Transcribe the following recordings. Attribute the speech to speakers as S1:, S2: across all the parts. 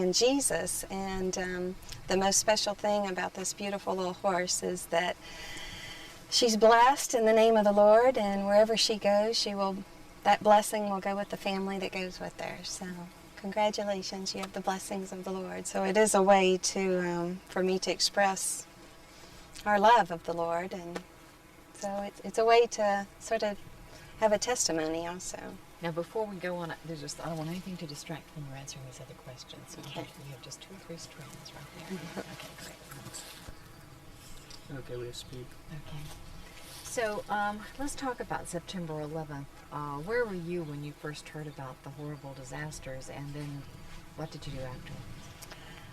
S1: in Jesus. And the most special thing about this beautiful little horse is that she's blessed in the name of the Lord, and wherever she goes, that blessing will go with the family that goes with her. So congratulations, you have the blessings of the Lord. So it is a way for me to express our love of the Lord, and so it's a way to sort of have a testimony also.
S2: Now, before we go on, I don't want anything to distract from your answering these other questions. So
S1: Okay.
S2: You have just 2 or 3 strands right there. Okay, great.
S3: Okay, we have speed.
S2: Okay. So let's talk about September 11th. Where were you when you first heard about the horrible disasters, and then what did you do afterwards?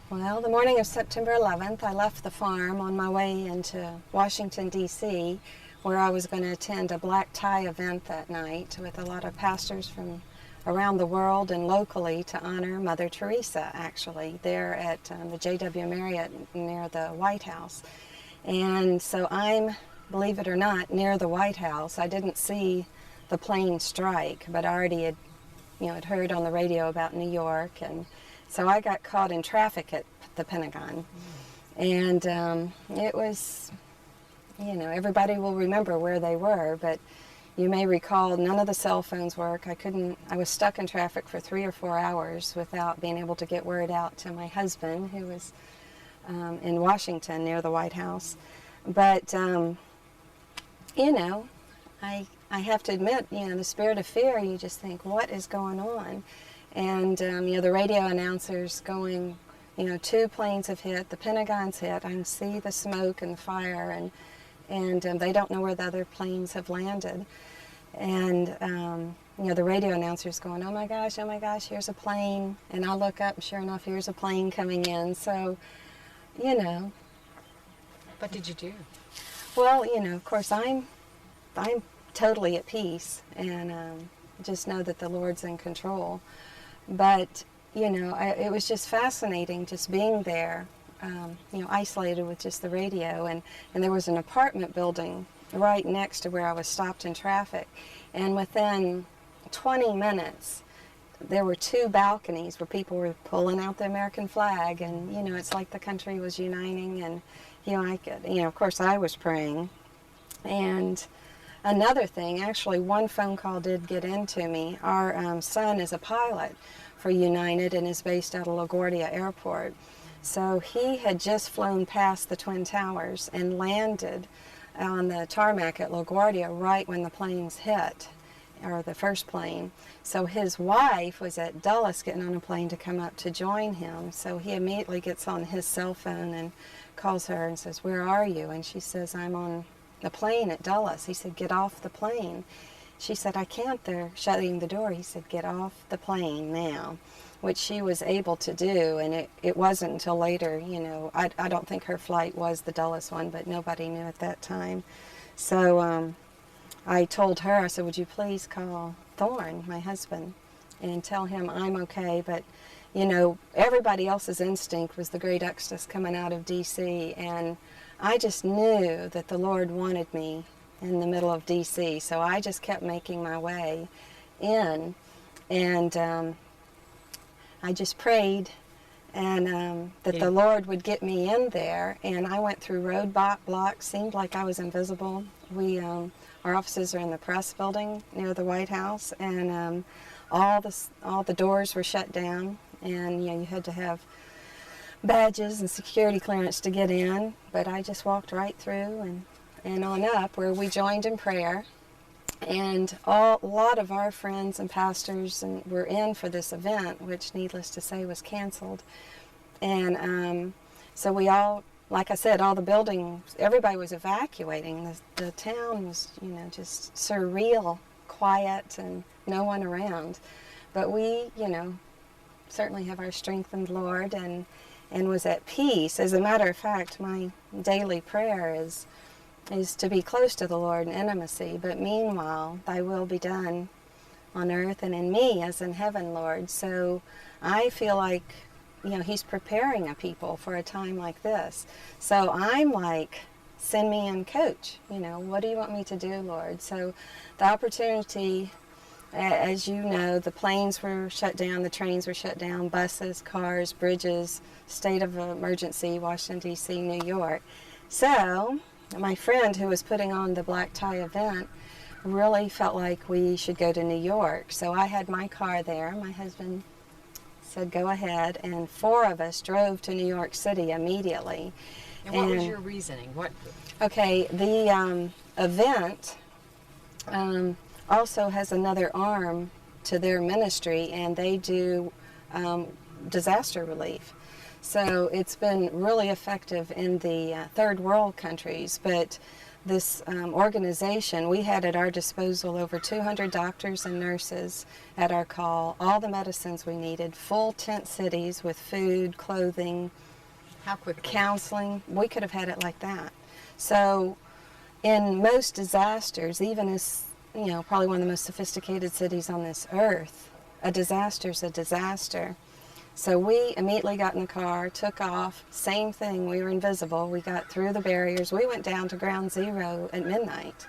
S1: Well, the morning of September 11th, I left the farm on my way into Washington, D.C., where I was going to attend a black tie event that night with a lot of pastors from around the world and locally to honor Mother Teresa, actually, there at the J.W. Marriott near the White House. And so I'm, believe it or not, near the White House. I didn't see the plane strike, but I already had heard on the radio about New York, and so I got caught in traffic at the Pentagon. And it was, everybody will remember where they were, but you may recall none of the cell phones work. I was stuck in traffic for 3 or 4 hours without being able to get word out to my husband, who was in Washington near the White House. But, I have to admit, the spirit of fear, you just think, what is going on? And, the radio announcers going, 2 planes have hit, the Pentagon's hit, I can see the smoke and the fire, and they don't know where the other planes have landed. And, the radio announcer's going, oh my gosh, here's a plane. And I look up, and sure enough, here's a plane coming in. So,
S2: What did you do?
S1: Well, of course, I'm totally at peace, and just know that the Lord's in control. But, it was just fascinating just being there, isolated with just the radio. And there was an apartment building right next to where I was stopped in traffic. And within 20 minutes, there were 2 balconies where people were pulling out the American flag. And, it's like the country was uniting. And, of course, I was praying. And another thing, actually, one phone call did get into me. Our son is a pilot for United and is based out of LaGuardia Airport. So he had just flown past the Twin Towers and landed on the tarmac at LaGuardia right when the planes hit, or the first plane. So his wife was at Dulles getting on a plane to come up to join him. So he immediately gets on his cell phone and calls her and says, where are you? And she says, I'm on the plane at Dulles. He said, get off the plane. She said, I can't, they're shutting the door. He said, get off the plane now, which she was able to do. And it wasn't until later, I don't think her flight was the Dulles one, but nobody knew at that time. So I told her, I said, would you please call Thorne, my husband, and tell him I'm okay. But, everybody else's instinct was the great exodus coming out of D.C., and I just knew that the Lord wanted me in the middle of D.C., so I just kept making my way in, and I just prayed and that the Lord would get me in there, and I went through roadblocks, seemed like I was invisible. Our offices are in the press building near the White House, and all the doors were shut down, and you had to have badges and security clearance to get in, but I just walked right through and on up, where we joined in prayer. And a lot of our friends and pastors were in for this event, which, needless to say, was canceled. And so we all, like I said, all the buildings, everybody was evacuating. The town was, just surreal, quiet, and no one around. But we, certainly have our strength in the Lord and was at peace. As a matter of fact, my daily prayer is to be close to the Lord in intimacy, but meanwhile, thy will be done on earth and in me as in heaven, Lord. So I feel like, he's preparing a people for a time like this. So I'm like, send me in, coach. What do you want me to do, Lord? So the opportunity as you know, the planes were shut down, the trains were shut down, buses, cars, bridges, state of emergency, Washington, D.C., New York. So my friend who was putting on the black tie event really felt like we should go to New York. So I had my car there. My husband said, go ahead, and 4 of us drove to New York City immediately.
S2: And what was your reasoning? What?
S1: Okay, the event also has another arm to their ministry, and they do disaster relief. So it's been really effective in the third world countries, but this organization, we had at our disposal over 200 doctors and nurses at our call, all the medicines we needed, full tent cities with food, clothing,
S2: How quickly?
S1: counseling. We could have had it like that. So in most disasters, even as, you know, probably one of the most sophisticated cities on this earth, a disaster's a disaster. So we immediately got in the car, took off, same thing, we were invisible. We got through the barriers. We went down to ground zero at midnight.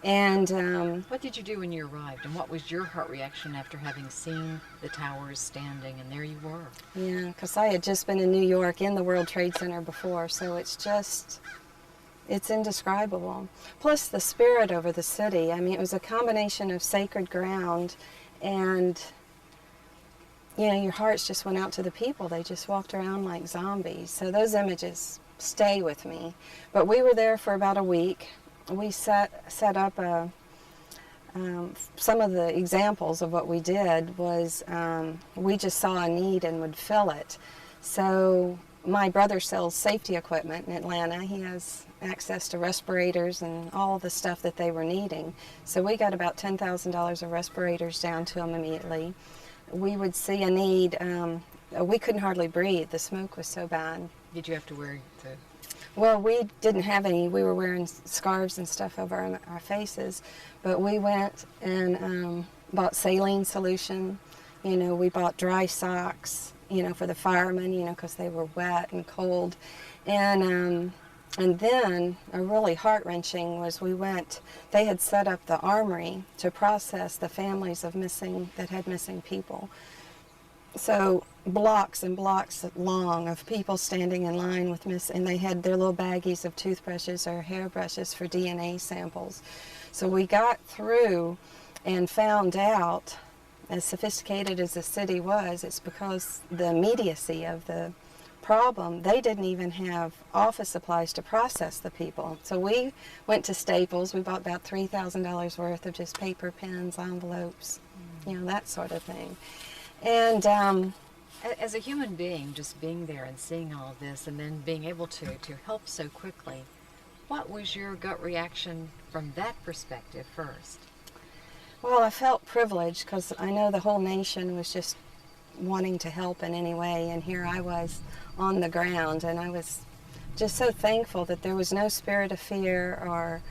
S1: And
S2: What did you do when you arrived, and what was your heart reaction after having seen the towers standing, and there you were?
S1: yeah, because I had just been in New York in the World Trade Center before, so it's indescribable. Plus the spirit over the city. I mean, it was a combination of sacred ground and, you know, your hearts just went out to the people. They just walked around like zombies. So those images stay with me. But we were there for about a week. We set up some of the examples of what we did was we just saw a need and would fill it. So my brother sells safety equipment in Atlanta. He has access to respirators and all the stuff that they were needing. So we got about $10,000 of respirators down to them immediately. We would see a need. We couldn't hardly breathe. The smoke was so bad.
S2: Did you have to wear the...
S1: Well, we didn't have any. We were wearing scarves and stuff over our faces. But we went and bought saline solution. You know, we bought dry socks, you know, for the firemen, you know, because they were wet and cold. And then a really heart-wrenching was they had set up the armory to process the families of that had missing people. So blocks and blocks long of people standing in line and they had their little baggies of toothbrushes or hairbrushes for DNA samples. So we got through and found out, as sophisticated as the city was, it's because the immediacy of the problem, they didn't even have office supplies to process the people. So we went to Staples. We bought about $3,000 worth of just paper, pens, envelopes, you know, that sort of thing. And
S2: As a human being, just being there and seeing all of this and then being able to help so quickly, what was your gut reaction from that perspective first?
S1: well, I felt privileged because I know the whole nation was just wanting to help in any way, and here I was on the ground, and I was just so thankful that there was no spirit of fear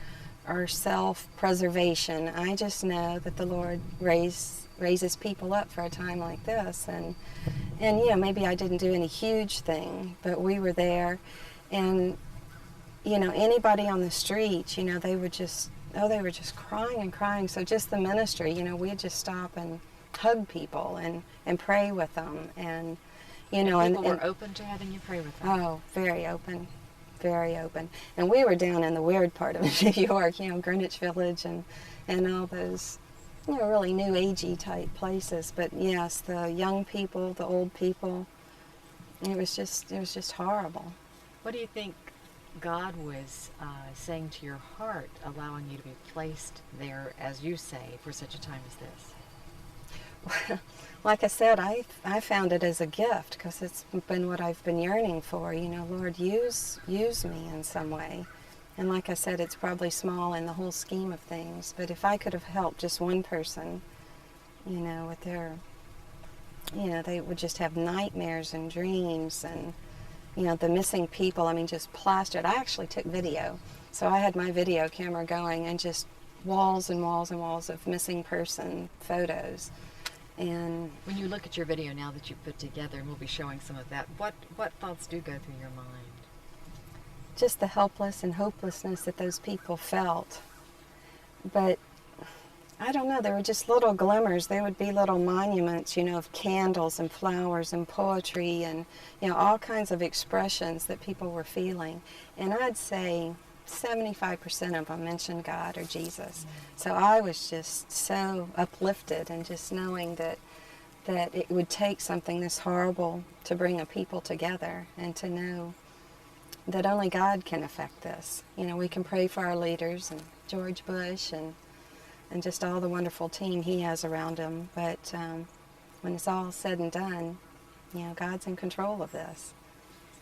S1: or self-preservation. I just know that the Lord raises people up for a time like this, and you know, maybe I didn't do any huge thing, but we were there, and you know, anybody on the street, you know, they were just crying and crying. So just the ministry, you know, we'd just stop and hug people and pray with them, and you know,
S2: and people were open to having you pray with them.
S1: Oh, very open, very open. And we were down in the weird part of New York, you know, Greenwich Village and all those, you know, really new agey type places. But yes, the young people, the old people, it was just horrible.
S2: What do you think God was saying to your heart, allowing you to be placed there, as you say, for such a time as this?
S1: Like I said, I found it as a gift because it's been what I've been yearning for. You know, Lord, use me in some way. And like I said, it's probably small in the whole scheme of things. But if I could have helped just one person, you know, with their, you know, they would just have nightmares and dreams and, you know, the missing people, I mean, just plastered. I actually took video. So I had my video camera going and just walls and walls and walls of missing person photos. And
S2: when you look at your video now that you put together, and we'll be showing some of that, what thoughts do go through your mind?
S1: just the helpless and hopelessness that those people felt. But I don't know, there were just little glimmers. There would be little monuments, of candles and flowers and poetry and, all kinds of expressions that people were feeling. And I'd say 75% of them mentioned God or Jesus. So I was just so uplifted, and just knowing that it would take something this horrible to bring a people together, and to know that only God can affect this. We can pray for our leaders and George Bush and just all the wonderful team he has around him. But when it's all said and done, God's in control of this.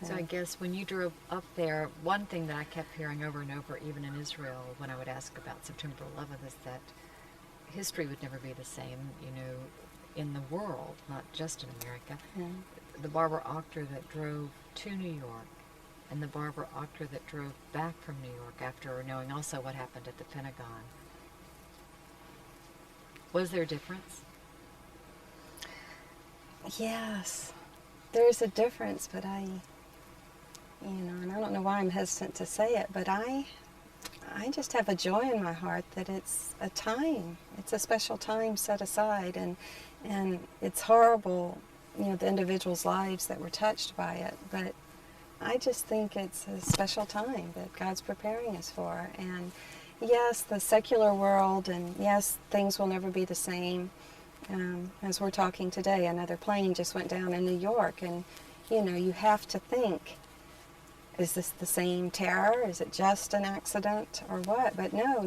S2: So I guess when you drove up there, one thing that I kept hearing over and over, even in Israel, when I would ask about September 11th, is that history would never be the same, in the world, not just in America.
S1: Yeah. The
S2: Barbara Auchter that drove to New York, and the Barbara Auchter that drove back from New York after knowing also what happened at the Pentagon. Was there a difference?
S1: Yes, there's a difference, but and I don't know why I'm hesitant to say it, but I just have a joy in my heart that it's a special time set aside, and it's horrible, the individuals' lives that were touched by it, but I just think it's a special time that God's preparing us for. And yes, the secular world, and yes, things will never be the same. As we're talking today, another plane just went down in New York, and you have to think, is this the same terror? Is it just an accident or what? But no,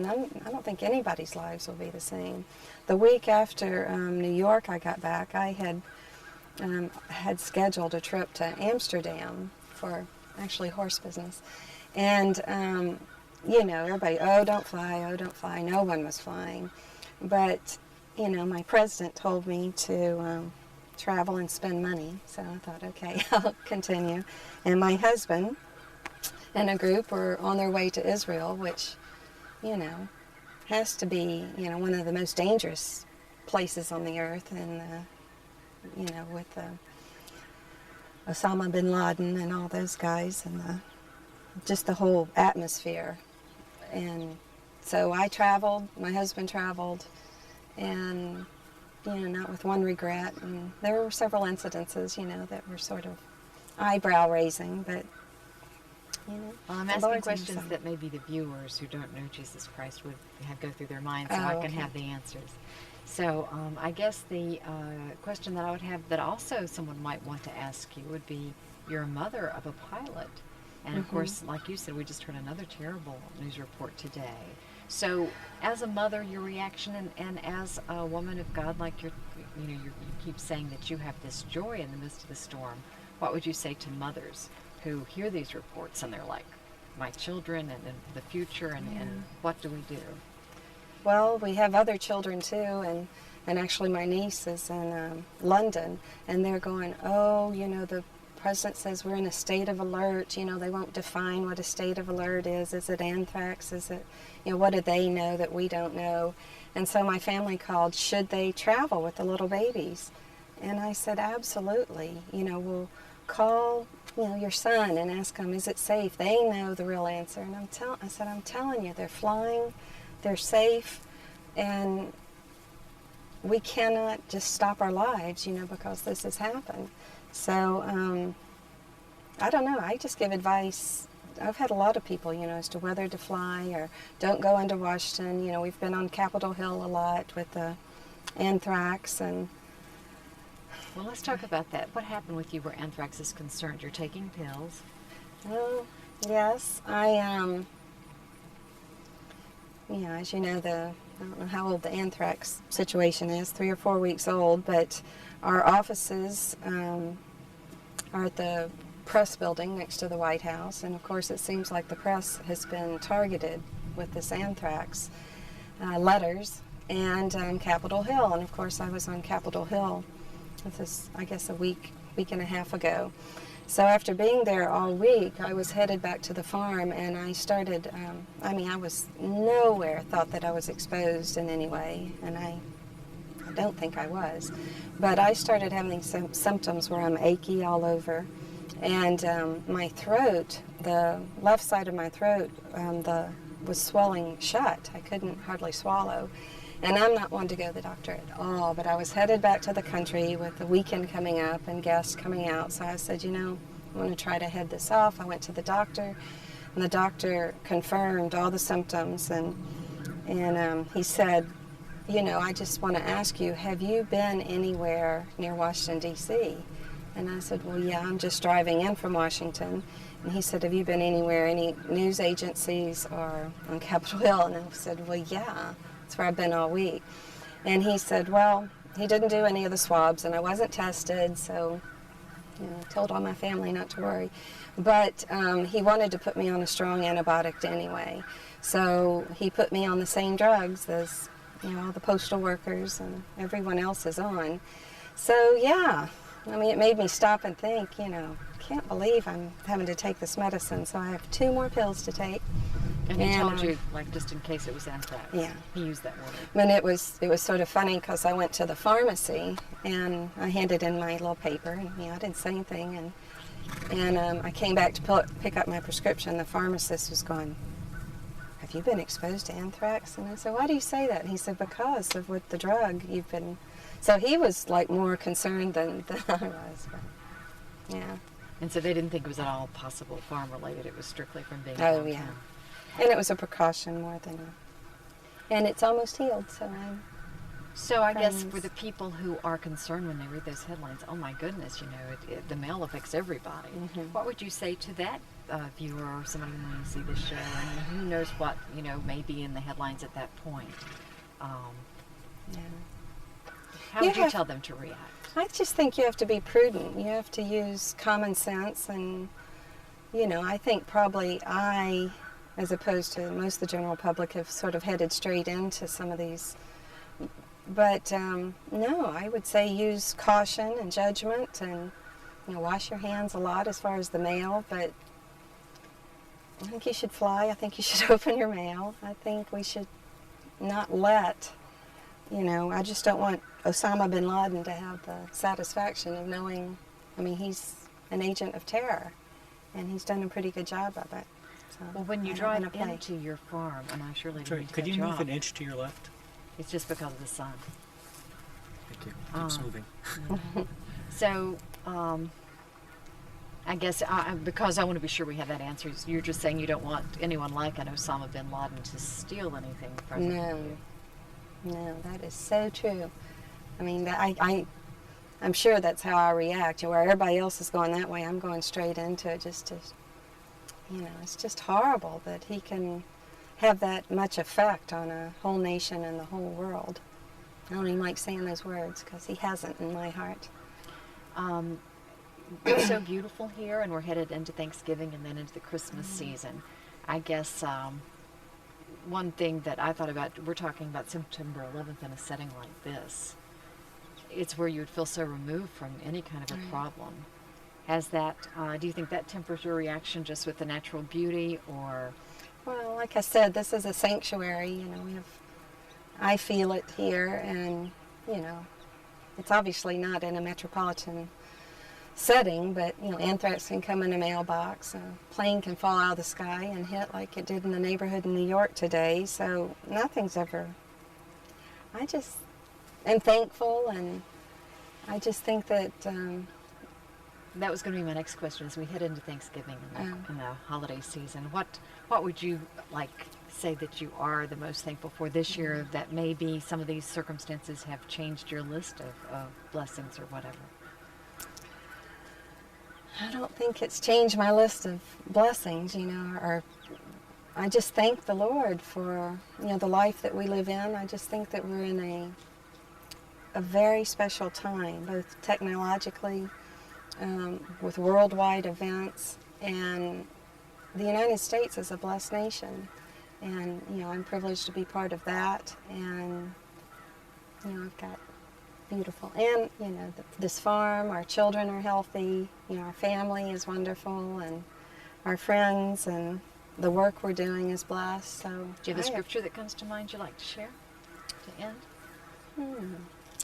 S1: I don't think anybody's lives will be the same. The week after New York I got back, I had scheduled a trip to Amsterdam for actually horse business. And, everybody, oh, don't fly. No one was flying. But, my president told me to travel and spend money. So I thought, okay, I'll continue. And my husband and a group were on their way to Israel, which, has to be, one of the most dangerous places on the earth. And, with Osama bin Laden and all those guys, and just the whole atmosphere. And so I traveled, my husband traveled, and not with one regret. And there were several incidences, that were sort of eyebrow raising, but
S2: well, I'm asking questions that maybe the viewers who don't know Jesus Christ would go through their minds, so I can have the answers. So I guess the question that I would have that also someone might want to ask you would be, you're a mother of a pilot. And of course, like you said, we just heard another terrible news report today. So as a mother, your reaction, and as a woman of God, like you keep saying that you have this joy in the midst of the storm, what would you say to mothers who hear these reports and they're like, my children and the future, and what do we do?
S1: Well, we have other children too, and actually my niece is in London, and they're going, oh, the president says we're in a state of alert. They won't define what a state of alert is. Is it anthrax? Is it, what do they know that we don't know? And so my family called, should they travel with the little babies? And I said, absolutely. We'll call, your son and ask them, is it safe? They know the real answer. And I said, I'm telling you, they're flying. They're safe, and we cannot just stop our lives, because this has happened. So, I don't know. I just give advice. I've had a lot of people, as to whether to fly or don't go into Washington. We've been on Capitol Hill a lot with the anthrax. And
S2: well, let's talk about that. What happened with you where anthrax is concerned? You're taking pills.
S1: Oh, yes. As you know, I don't know how old the anthrax situation is, 3 or 4 weeks old, but our offices are at the press building next to the White House, and of course it seems like the press has been targeted with this anthrax letters, and Capitol Hill, and of course I was on Capitol Hill, this is, I guess, a week and a half ago. So after being there all week, I was headed back to the farm, and I started, I was nowhere thought that I was exposed in any way, and I don't think I was. But I started having some symptoms where I'm achy all over, and my throat, the left side of my throat, was swelling shut. I couldn't hardly swallow. And I'm not one to go to the doctor at all, but I was headed back to the country with the weekend coming up and guests coming out. So I said, I'm going to try to head this off. I went to the doctor, and the doctor confirmed all the symptoms, and he said, I just want to ask you, have you been anywhere near Washington, D.C.? And I said, well, yeah, I'm just driving in from Washington. And he said, have you been anywhere, any news agencies or on Capitol Hill? And I said, well, yeah, that's where I've been all week. And he said, well, he didn't do any of the swabs, and I wasn't tested, so told all my family not to worry. But he wanted to put me on a strong antibiotic anyway. So he put me on the same drugs as, all the postal workers and everyone else is on. So, yeah, it made me stop and think, can't believe I'm having to take this medicine. So I have 2 more pills to take.
S2: And he told you, just in case it was anthrax.
S1: Yeah.
S2: He used that word.
S1: And it was sort of funny because I went to the pharmacy and I handed in my little paper and, I didn't say anything. And I came back to pick up my prescription. The pharmacist was going, have you been exposed to anthrax? And I said, why do you say that? And he said, because of what the drug you've been. So he was more concerned than I was. But, yeah.
S2: And so they didn't think it was at all possible farm related. It was strictly from being
S1: downtown. Yeah. And it was a precaution more than and it's almost healed, so
S2: I guess for the people who are concerned when they read those headlines, oh my goodness, the mail affects everybody. Mm-hmm. What would you say to that viewer or somebody who wants to see this show? And who knows what, may be in the headlines at that point?
S1: Yeah.
S2: How would you tell them to react?
S1: I just think you have to be prudent. You have to use common sense, and, I think probably as opposed to most of the general public, have sort of headed straight into some of these. But no, I would say use caution and judgment, and wash your hands a lot as far as the mail. But I think you should fly. I think you should open your mail. I think we should not let. I just don't want Osama bin Laden to have the satisfaction of knowing. He's an agent of terror, and he's done a pretty good job of it.
S2: Well, when you drive into your farm, and I surely
S3: Sorry, could you move an inch to your left?
S2: It's just because of the sun.
S3: Thank you. Keeps moving.
S2: So, I guess because I want to be sure we have that answer, you're just saying you don't want anyone like an Osama bin Laden to steal anything from you.
S1: No, that is so true. I'm sure that's how I react. Where everybody else is going that way, I'm going straight into it just to. It's just horrible that he can have that much effect on a whole nation and the whole world. I don't even like saying those words because he hasn't in my heart.
S2: It's so beautiful here, and we're headed into Thanksgiving and then into the Christmas season. I guess one thing that I thought about, we're talking about September 11th in a setting like this. It's where you would feel so removed from any kind of a problem. Has that, do you think that tempers your reaction just with the natural beauty, or?
S1: Well, like I said, this is a sanctuary, I feel it here, and, it's obviously not in a metropolitan setting, but, anthrax can come in a mailbox, a plane can fall out of the sky and hit like it did in the neighborhood in New York today, so nothing's ever, I just am thankful, and I just think that,
S2: that was going to be my next question as we head into Thanksgiving and the holiday season. What would you say that you are the most thankful for this year, that maybe some of these circumstances have changed your list of blessings or whatever?
S1: I don't think it's changed my list of blessings, or I just thank the Lord for, the life that we live in. I just think that we're in a very special time, both technologically, with worldwide events, and the United States is a blessed nation, and I'm privileged to be part of that, and I've got beautiful, and this farm, our children are healthy, our family is wonderful, and our friends, and the work we're doing is blessed. So,
S2: do you have a scripture that comes to mind you'd like to share to end?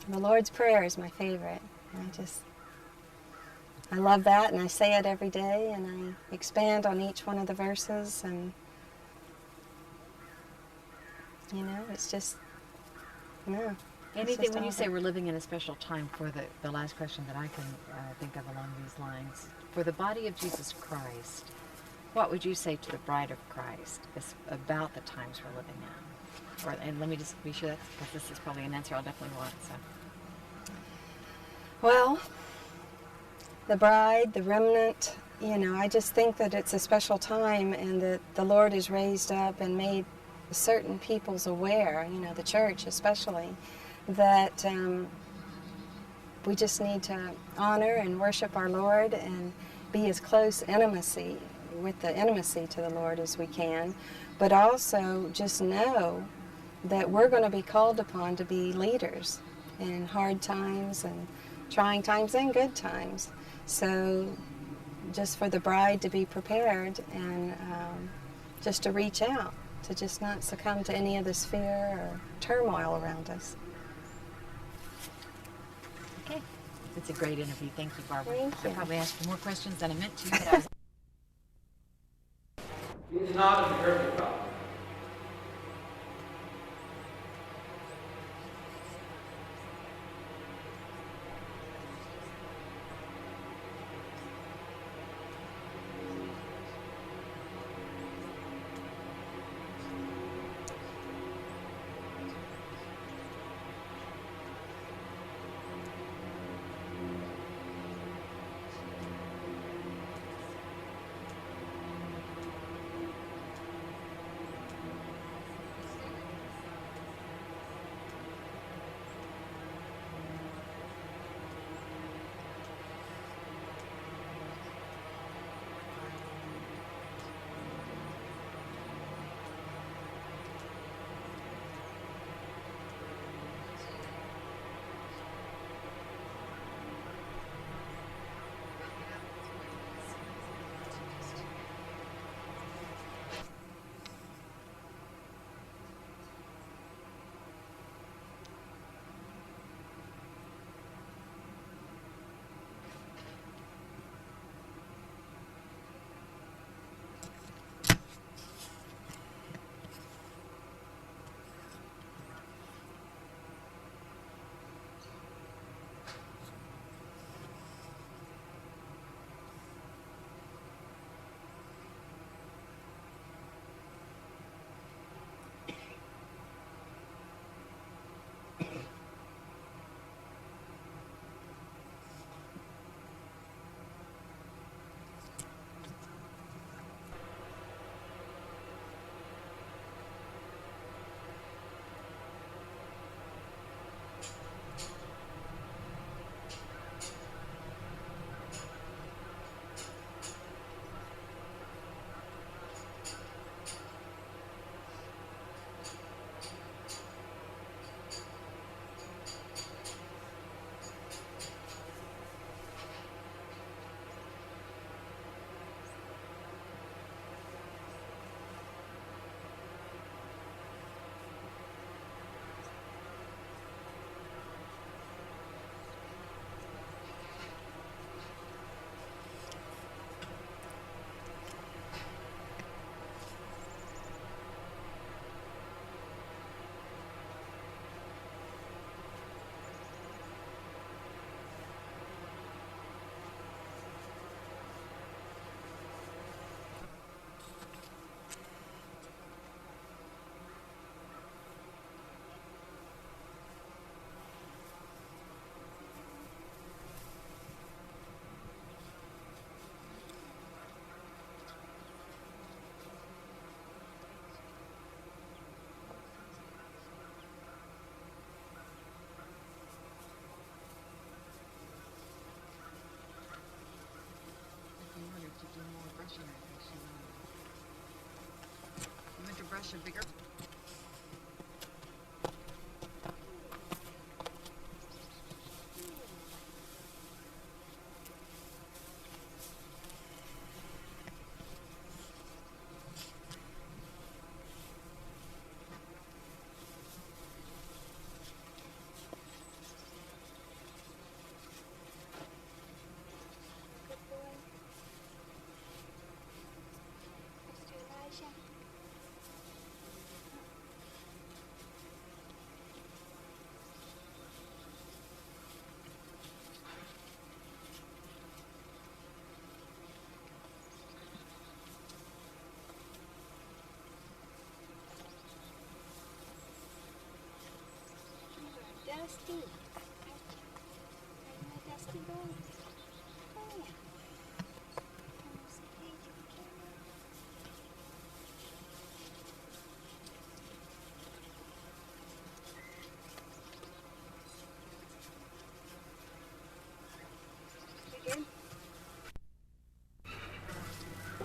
S1: The Lord's Prayer is my favorite. I love that, and I say it every day, and I expand on each one of the verses, and it's just No.
S2: Anything, when you say we're living in a special time, for the last question that I can think of along these lines, for the body of Jesus Christ, what would you say to the bride of Christ about the times we're living in? And let me just be sure that, because this is probably an answer I'll definitely want. So.
S1: Well, the bride, the remnant, I just think that it's a special time, and that the Lord has raised up and made certain peoples aware, the church especially, that we just need to honor and worship our Lord and be as close intimacy to the Lord as we can, but also just know that we're going to be called upon to be leaders in hard times and trying times and good times. So just for the bride to be prepared, and just to reach out, to just not succumb to any of this fear or turmoil around us.
S2: Okay. It's a great interview. Thank you, Barbara.
S1: Thank you.
S2: I probably asked for more questions than I meant to, but I was...
S4: He's not a perfect God.
S2: You want to brush a bigger...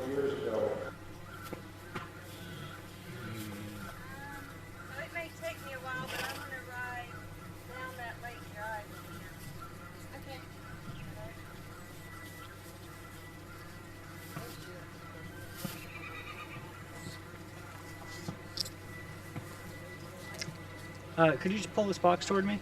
S4: Years ago.
S1: It may take me a while, but I'm going to ride down that lake drive. Okay.
S3: Could you just pull this box toward me?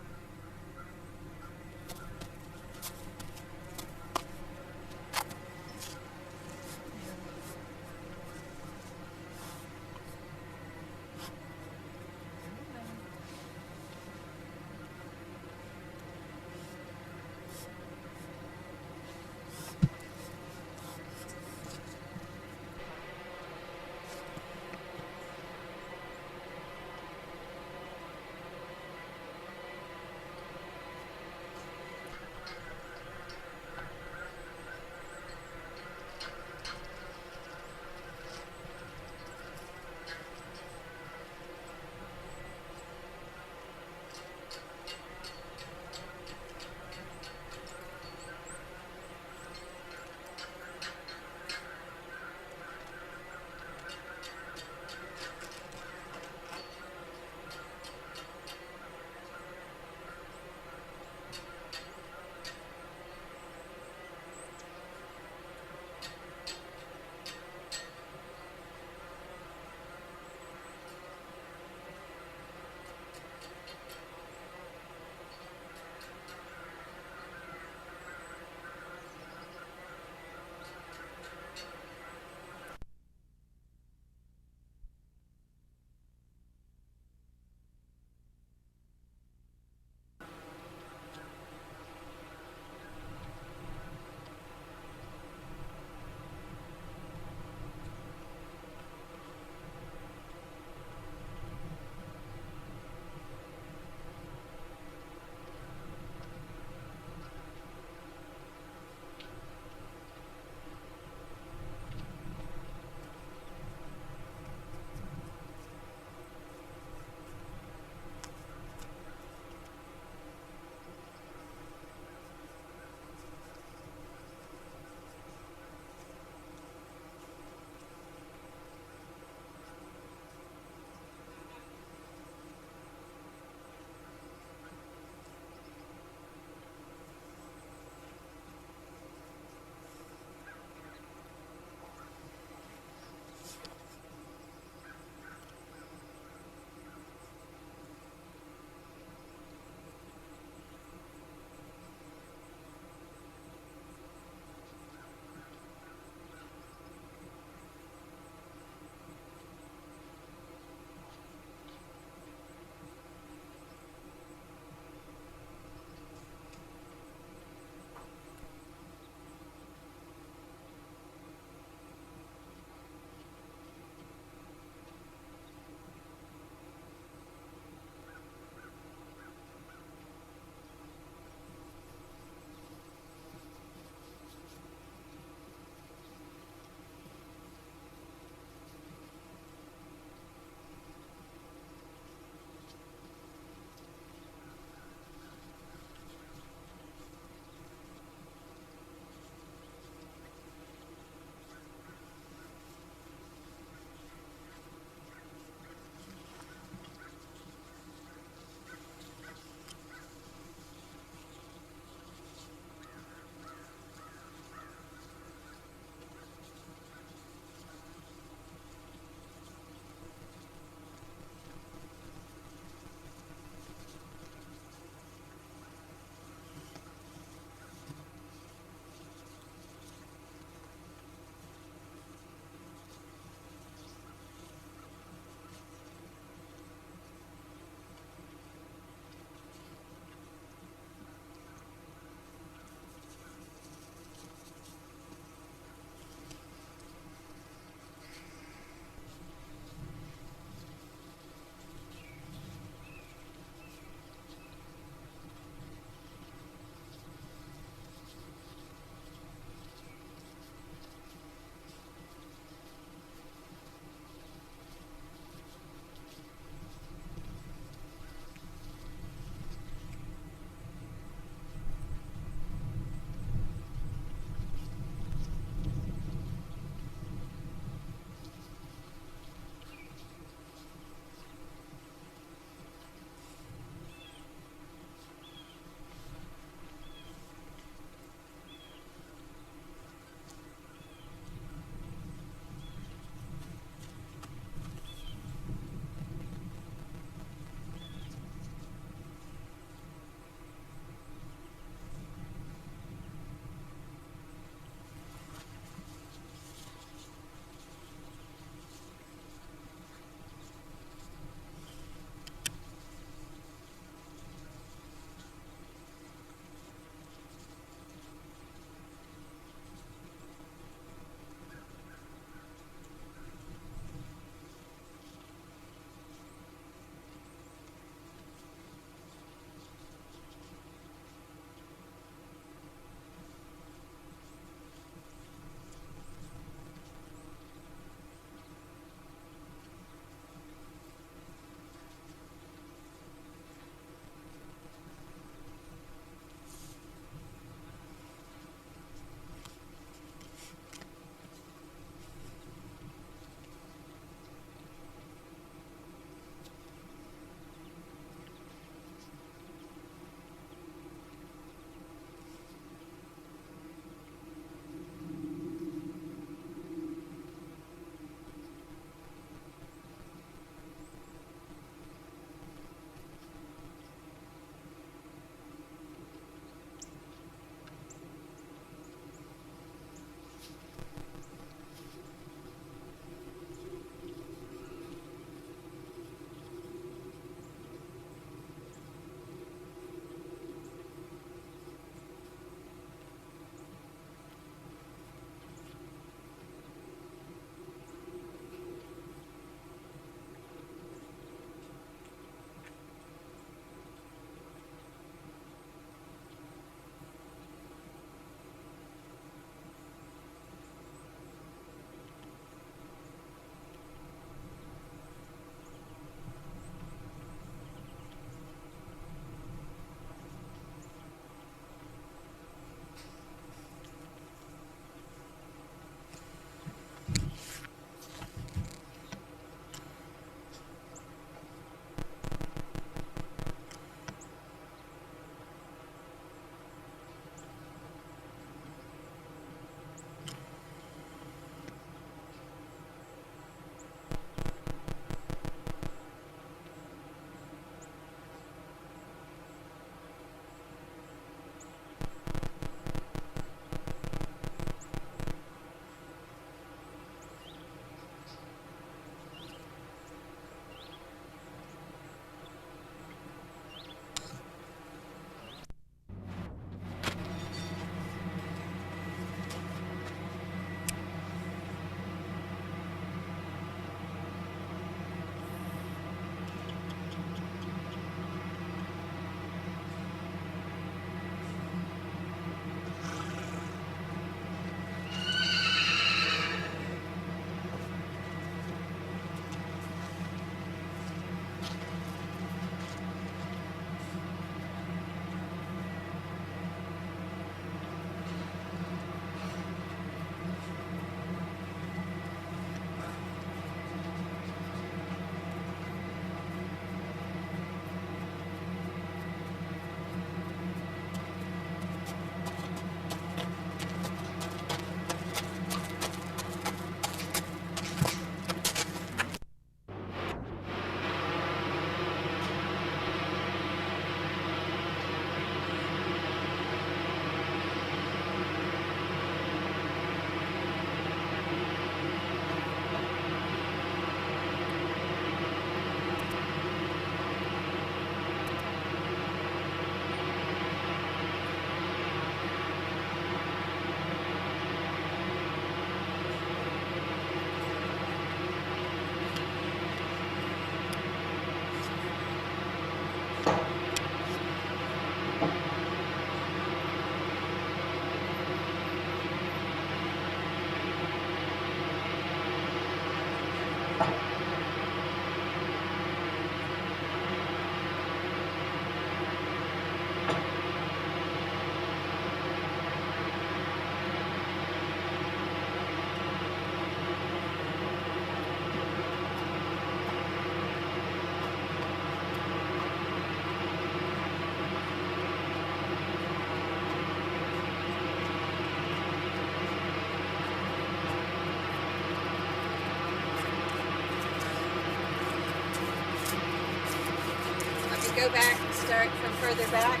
S1: just go back and start from further back.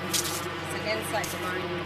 S1: It's an inside the lining.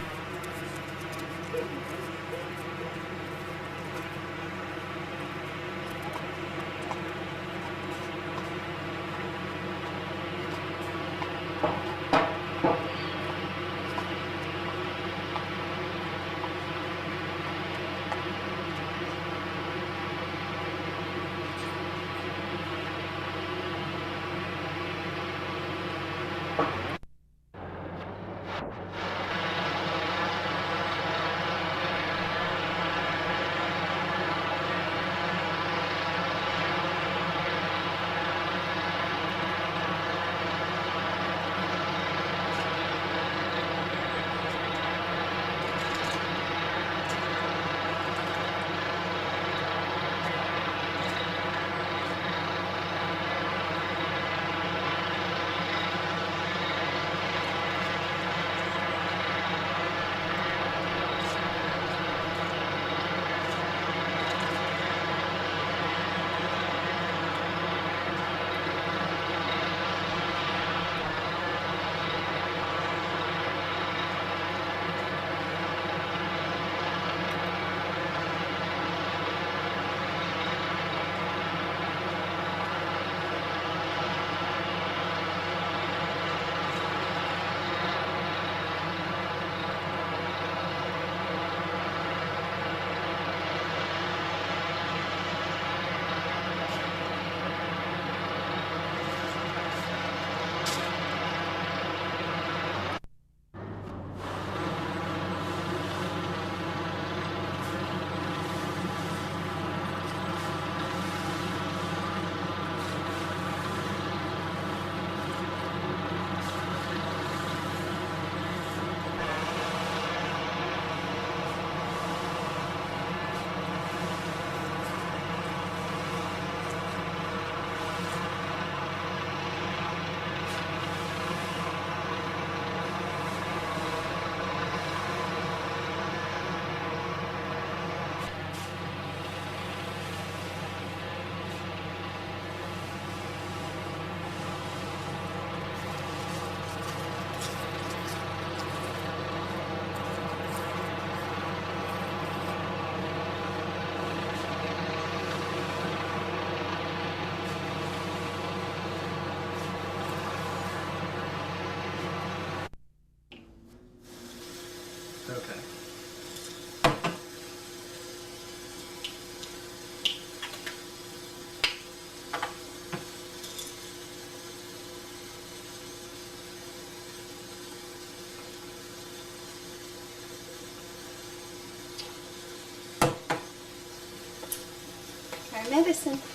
S3: Okay.
S1: Our medicine.